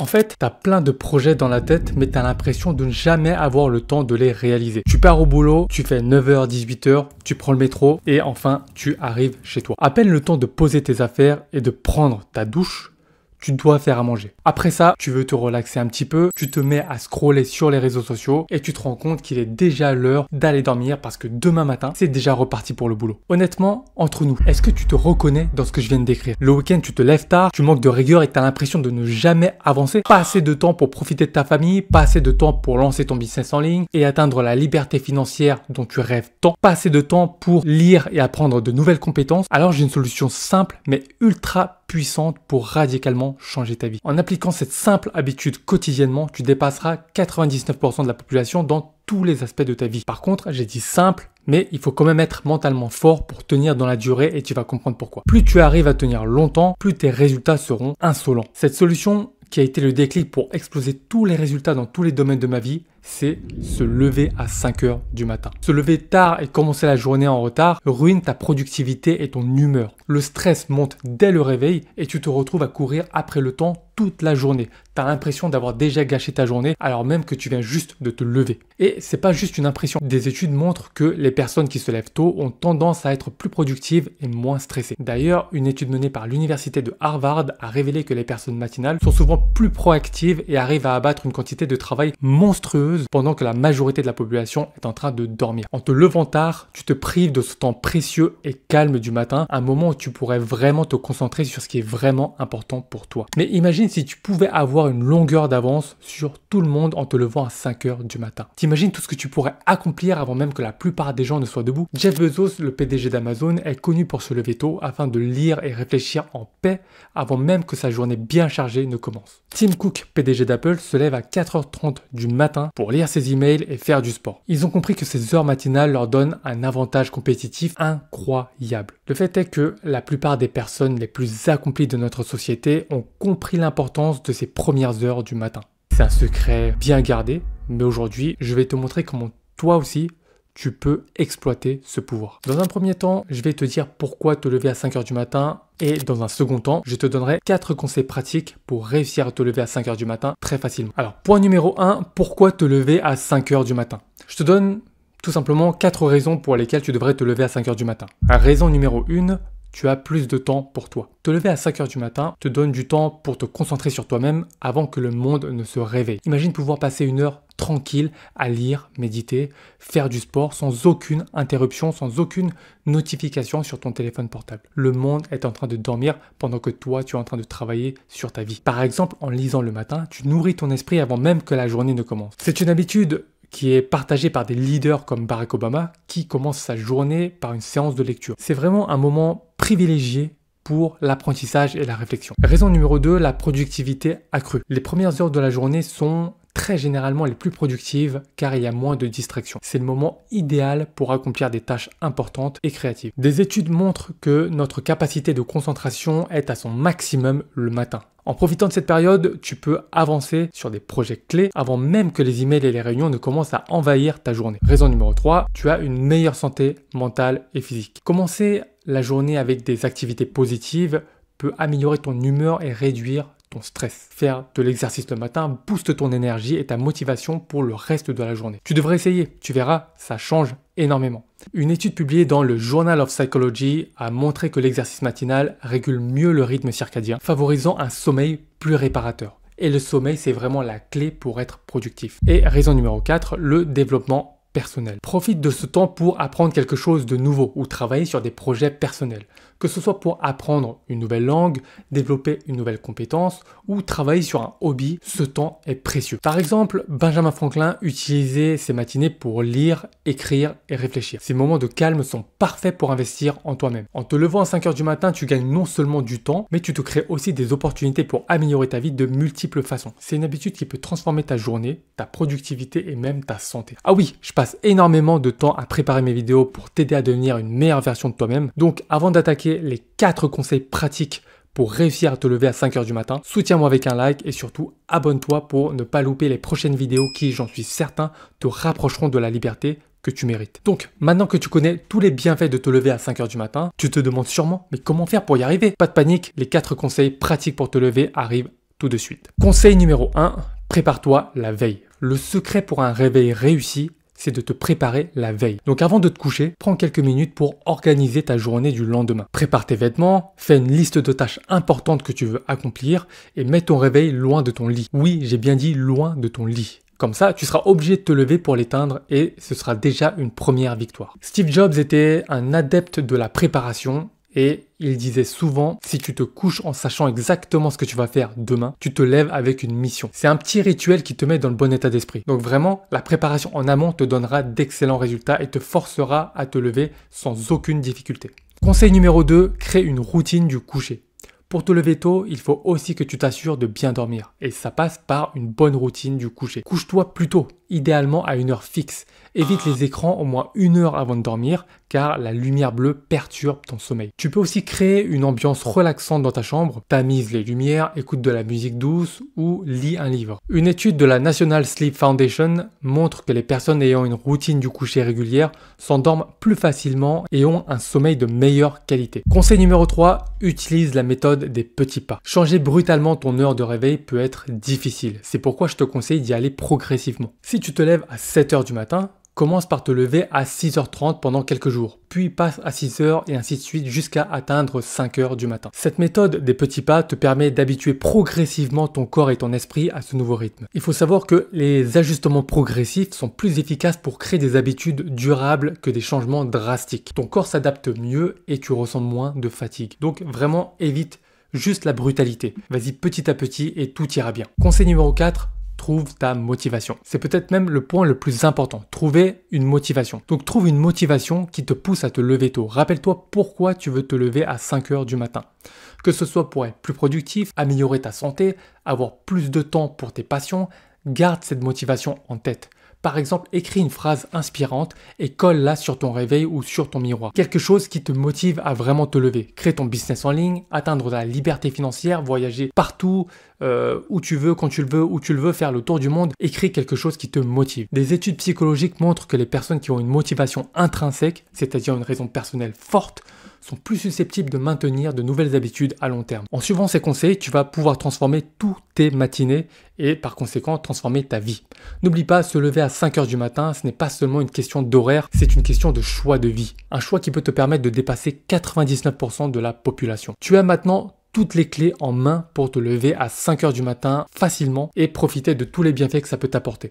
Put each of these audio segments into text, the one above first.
En fait, tu as plein de projets dans la tête, mais tu as l'impression de ne jamais avoir le temps de les réaliser. Tu pars au boulot, tu fais 9h, 18h, tu prends le métro et enfin, tu arrives chez toi. À peine le temps de poser tes affaires et de prendre ta douche, tu dois faire à manger. Après ça, tu veux te relaxer un petit peu, tu te mets à scroller sur les réseaux sociaux et tu te rends compte qu'il est déjà l'heure d'aller dormir parce que demain matin, c'est déjà reparti pour le boulot. Honnêtement, entre nous, est-ce que tu te reconnais dans ce que je viens de décrire? Le week-end, tu te lèves tard, tu manques de rigueur et tu as l'impression de ne jamais avancer. Pas assez de temps pour profiter de ta famille, pas assez de temps pour lancer ton business en ligne et atteindre la liberté financière dont tu rêves tant. Pas assez de temps pour lire et apprendre de nouvelles compétences. Alors j'ai une solution simple mais ultra puissante pour radicalement changer ta vie. En appliquant cette simple habitude quotidiennement, tu dépasseras 99% de la population dans tous les aspects de ta vie. Par contre, j'ai dit simple, mais il faut quand même être mentalement fort pour tenir dans la durée et tu vas comprendre pourquoi. Plus tu arrives à tenir longtemps, plus tes résultats seront insolents. Cette solution qui a été le déclic pour exploser tous les résultats dans tous les domaines de ma vie, c'est se lever à 5 heures du matin. Se lever tard et commencer la journée en retard ruine ta productivité et ton humeur. Le stress monte dès le réveil et tu te retrouves à courir après le temps toute la journée. Tu as l'impression d'avoir déjà gâché ta journée alors même que tu viens juste de te lever. Et c'est pas juste une impression. Des études montrent que les personnes qui se lèvent tôt ont tendance à être plus productives et moins stressées. D'ailleurs, une étude menée par l'université de Harvard a révélé que les personnes matinales sont souvent plus proactives et arrivent à abattre une quantité de travail monstrueuse pendant que la majorité de la population est en train de dormir. En te levant tard, tu te prives de ce temps précieux et calme du matin, un moment où tu pourrais vraiment te concentrer sur ce qui est vraiment important pour toi. Mais imagine si tu pouvais avoir une longueur d'avance sur tout le monde en te levant à 5 heures du matin. T'imagines tout ce que tu pourrais accomplir avant même que la plupart des gens ne soient debout? Jeff Bezos, le PDG d'Amazon, est connu pour se lever tôt afin de lire et réfléchir en paix avant même que sa journée bien chargée ne commence. Tim Cook, PDG d'Apple, se lève à 4h30 du matin pour lire ses emails et faire du sport. Ils ont compris que ces heures matinales leur donnent un avantage compétitif incroyable. Le fait est que la plupart des personnes les plus accomplies de notre société ont compris l'importance de ces premières heures du matin. C'est un secret bien gardé, mais aujourd'hui, je vais te montrer comment toi aussi, tu peux exploiter ce pouvoir. Dans un premier temps, je vais te dire pourquoi te lever à 5 heures du matin et dans un second temps, je te donnerai 4 conseils pratiques pour réussir à te lever à 5 heures du matin très facilement. Alors, point numéro 1, pourquoi te lever à 5 heures du matin? Je te donne tout simplement 4 raisons pour lesquelles tu devrais te lever à 5 heures du matin. Raison numéro 1, tu as plus de temps pour toi. Te lever à 5 heures du matin te donne du temps pour te concentrer sur toi-même avant que le monde ne se réveille. Imagine pouvoir passer une heure tranquille à lire, méditer, faire du sport sans aucune interruption, sans aucune notification sur ton téléphone portable. Le monde est en train de dormir pendant que toi, tu es en train de travailler sur ta vie. Par exemple, en lisant le matin, tu nourris ton esprit avant même que la journée ne commence. C'est une habitude qui est partagée par des leaders comme Barack Obama qui commence sa journée par une séance de lecture. C'est vraiment un moment privilégié pour l'apprentissage et la réflexion. Raison numéro 2, la productivité accrue. Les premières heures de la journée sont très généralement les plus productives car il y a moins de distractions. C'est le moment idéal pour accomplir des tâches importantes et créatives. Des études montrent que notre capacité de concentration est à son maximum le matin. En profitant de cette période, tu peux avancer sur des projets clés avant même que les emails et les réunions ne commencent à envahir ta journée. Raison numéro 3, tu as une meilleure santé mentale et physique. Commencer la journée avec des activités positives peut améliorer ton humeur et réduire ton stress. Faire de l'exercice le matin booste ton énergie et ta motivation pour le reste de la journée. Tu devrais essayer, tu verras, ça change énormément. Une étude publiée dans le Journal of Psychology a montré que l'exercice matinal régule mieux le rythme circadien, favorisant un sommeil plus réparateur. Et le sommeil, c'est vraiment la clé pour être productif. Et raison numéro 4, le développement personnel. Profite de ce temps pour apprendre quelque chose de nouveau ou travailler sur des projets personnels. Que ce soit pour apprendre une nouvelle langue, développer une nouvelle compétence ou travailler sur un hobby, ce temps est précieux. Par exemple, Benjamin Franklin utilisait ses matinées pour lire, écrire et réfléchir. Ces moments de calme sont parfaits pour investir en toi-même. En te levant à 5 heures du matin, tu gagnes non seulement du temps, mais tu te crées aussi des opportunités pour améliorer ta vie de multiples façons. C'est une habitude qui peut transformer ta journée, ta productivité et même ta santé. Ah oui, je passe énormément de temps à préparer mes vidéos pour t'aider à devenir une meilleure version de toi-même. Donc avant d'attaquer les 4 conseils pratiques pour réussir à te lever à 5 heures du matin, soutiens-moi avec un like et surtout abonne-toi pour ne pas louper les prochaines vidéos qui, j'en suis certain, te rapprocheront de la liberté que tu mérites. Donc, maintenant que tu connais tous les bienfaits de te lever à 5 heures du matin, tu te demandes sûrement, mais comment faire pour y arriver? Pas de panique, les 4 conseils pratiques pour te lever arrivent tout de suite. Conseil numéro 1, prépare-toi la veille. Le secret pour un réveil réussi, c'est de te préparer la veille. Donc avant de te coucher, prends quelques minutes pour organiser ta journée du lendemain. Prépare tes vêtements, fais une liste de tâches importantes que tu veux accomplir et mets ton réveil loin de ton lit. Oui, j'ai bien dit loin de ton lit. Comme ça, tu seras obligé de te lever pour l'éteindre et ce sera déjà une première victoire. Steve Jobs était un adepte de la préparation et il disait souvent, si tu te couches en sachant exactement ce que tu vas faire demain, tu te lèves avec une mission. C'est un petit rituel qui te met dans le bon état d'esprit. Donc vraiment, la préparation en amont te donnera d'excellents résultats et te forcera à te lever sans aucune difficulté. Conseil numéro 2, crée une routine du coucher. Pour te lever tôt, il faut aussi que tu t'assures de bien dormir. Et ça passe par une bonne routine du coucher. Couche-toi plus tôt, idéalement à une heure fixe. Évite les écrans au moins 1 heure avant de dormir, car la lumière bleue perturbe ton sommeil. Tu peux aussi créer une ambiance relaxante dans ta chambre. Tamise les lumières, écoute de la musique douce ou lis un livre. Une étude de la National Sleep Foundation montre que les personnes ayant une routine du coucher régulière s'endorment plus facilement et ont un sommeil de meilleure qualité. Conseil numéro 3, utilise la méthode des petits pas. Changer brutalement ton heure de réveil peut être difficile. C'est pourquoi je te conseille d'y aller progressivement. Si tu te lèves à 7 heures du matin, commence par te lever à 6h30 pendant quelques jours, puis passe à 6h et ainsi de suite jusqu'à atteindre 5h du matin. Cette méthode des petits pas te permet d'habituer progressivement ton corps et ton esprit à ce nouveau rythme. Il faut savoir que les ajustements progressifs sont plus efficaces pour créer des habitudes durables que des changements drastiques. Ton corps s'adapte mieux et tu ressens moins de fatigue. Donc vraiment évite juste la brutalité. Vas-y petit à petit et tout ira bien. Conseil numéro 4, trouve ta motivation. C'est peut-être même le point le plus important, trouver une motivation. Donc trouve une motivation qui te pousse à te lever tôt. Rappelle-toi pourquoi tu veux te lever à 5 heures du matin. Que ce soit pour être plus productif, améliorer ta santé, avoir plus de temps pour tes passions, garde cette motivation en tête. Par exemple, écris une phrase inspirante et colle-la sur ton réveil ou sur ton miroir. Quelque chose qui te motive à vraiment te lever. Crée ton business en ligne, atteindre la liberté financière, voyager partout, où tu veux, quand tu le veux, où tu le veux, faire le tour du monde. Écris quelque chose qui te motive. Des études psychologiques montrent que les personnes qui ont une motivation intrinsèque, c'est-à-dire une raison personnelle forte, sont plus susceptibles de maintenir de nouvelles habitudes à long terme. En suivant ces conseils, tu vas pouvoir transformer toutes tes matinées et par conséquent transformer ta vie. N'oublie pas, se lever à 5 heures du matin, ce n'est pas seulement une question d'horaire, c'est une question de choix de vie. Un choix qui peut te permettre de dépasser 99% de la population. Tu as maintenant toutes les clés en main pour te lever à 5 heures du matin facilement et profiter de tous les bienfaits que ça peut t'apporter.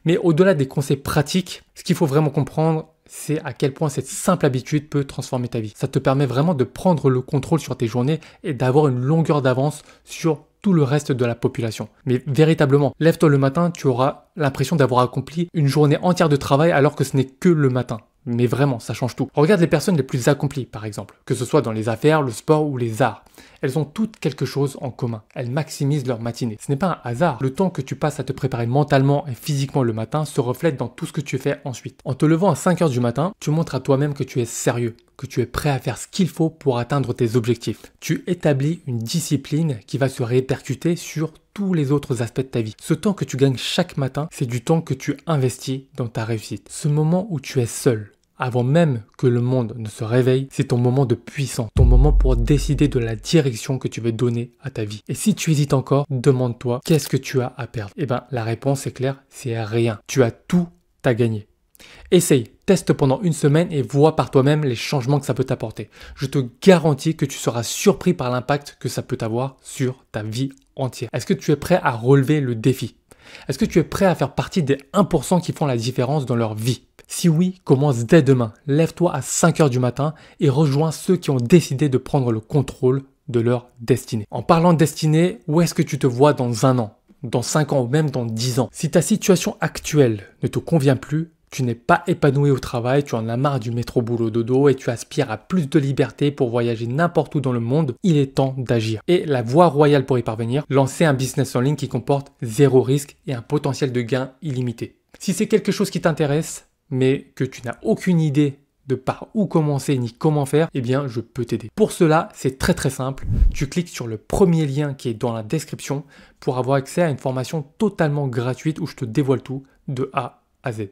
Mais au-delà des conseils pratiques, ce qu'il faut vraiment comprendre, c'est à quel point cette simple habitude peut transformer ta vie. Ça te permet vraiment de prendre le contrôle sur tes journées et d'avoir une longueur d'avance sur tout le reste de la population. Mais véritablement, lève-toi le matin, tu auras l'impression d'avoir accompli une journée entière de travail alors que ce n'est que le matin. Mais vraiment, ça change tout. Regarde les personnes les plus accomplies, par exemple, que ce soit dans les affaires, le sport ou les arts. Elles ont toutes quelque chose en commun. Elles maximisent leur matinée. Ce n'est pas un hasard. Le temps que tu passes à te préparer mentalement et physiquement le matin se reflète dans tout ce que tu fais ensuite. En te levant à 5 heures du matin, tu montres à toi-même que tu es sérieux, que tu es prêt à faire ce qu'il faut pour atteindre tes objectifs. Tu établis une discipline qui va se répercuter sur tous les autres aspects de ta vie. Ce temps que tu gagnes chaque matin, c'est du temps que tu investis dans ta réussite. Ce moment où tu es seul, avant même que le monde ne se réveille, c'est ton moment de puissance, ton moment pour décider de la direction que tu veux donner à ta vie. Et si tu hésites encore, demande-toi qu'est-ce que tu as à perdre. Eh bien, la réponse est claire, c'est rien. Tu as tout à gagner. Essaye, teste pendant une semaine et vois par toi-même les changements que ça peut t'apporter. Je te garantis que tu seras surpris par l'impact que ça peut avoir sur ta vie entière. Est-ce que tu es prêt à relever le défi? Est-ce que tu es prêt à faire partie des 1% qui font la différence dans leur vie? Si oui, commence dès demain. Lève-toi à 5 heures du matin et rejoins ceux qui ont décidé de prendre le contrôle de leur destinée. En parlant de destinée, où est-ce que tu te vois dans 1 an, dans 5 ans ou même dans 10 ans? Si ta situation actuelle ne te convient plus, tu n'es pas épanoui au travail, tu en as marre du métro boulot dodo et tu aspires à plus de liberté pour voyager n'importe où dans le monde, il est temps d'agir. Et la voie royale pour y parvenir, lancer un business en ligne qui comporte 0 risque et un potentiel de gain illimité. Si c'est quelque chose qui t'intéresse, mais que tu n'as aucune idée de par où commencer ni comment faire, eh bien je peux t'aider. Pour cela, c'est très simple. Tu cliques sur le premier lien qui est dans la description pour avoir accès à une formation totalement gratuite où je te dévoile tout de A à Z.